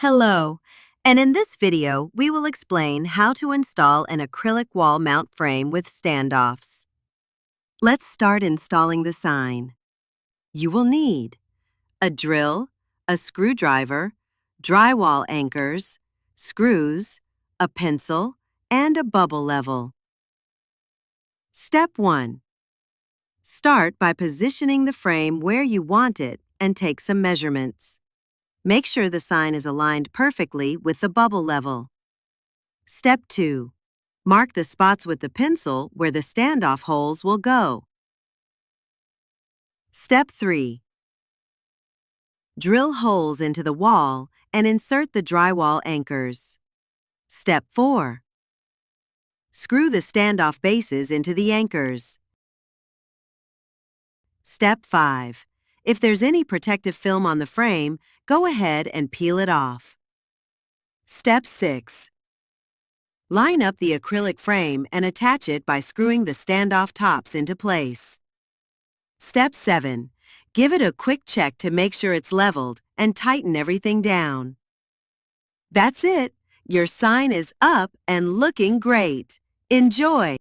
Hello, and in this video, we will explain how to install an acrylic wall mount frame with standoffs. Let's start installing the sign. You will need a drill, a screwdriver, drywall anchors, screws, a pencil, and a bubble level. Step 1. Start by positioning the frame where you want it and take some measurements. Make sure the sign is aligned perfectly with the bubble level. Step 2. Mark the spots with the pencil where the standoff holes will go. Step 3. Drill holes into the wall and insert the drywall anchors. Step 4. Screw the standoff bases into the anchors. Step 5. If there's any protective film on the frame, go ahead and peel it off. Step 6. Line up the acrylic frame and attach it by screwing the standoff tops into place. Step 7. Give it a quick check to make sure it's leveled and tighten everything down. That's it! Your sign is up and looking great! Enjoy!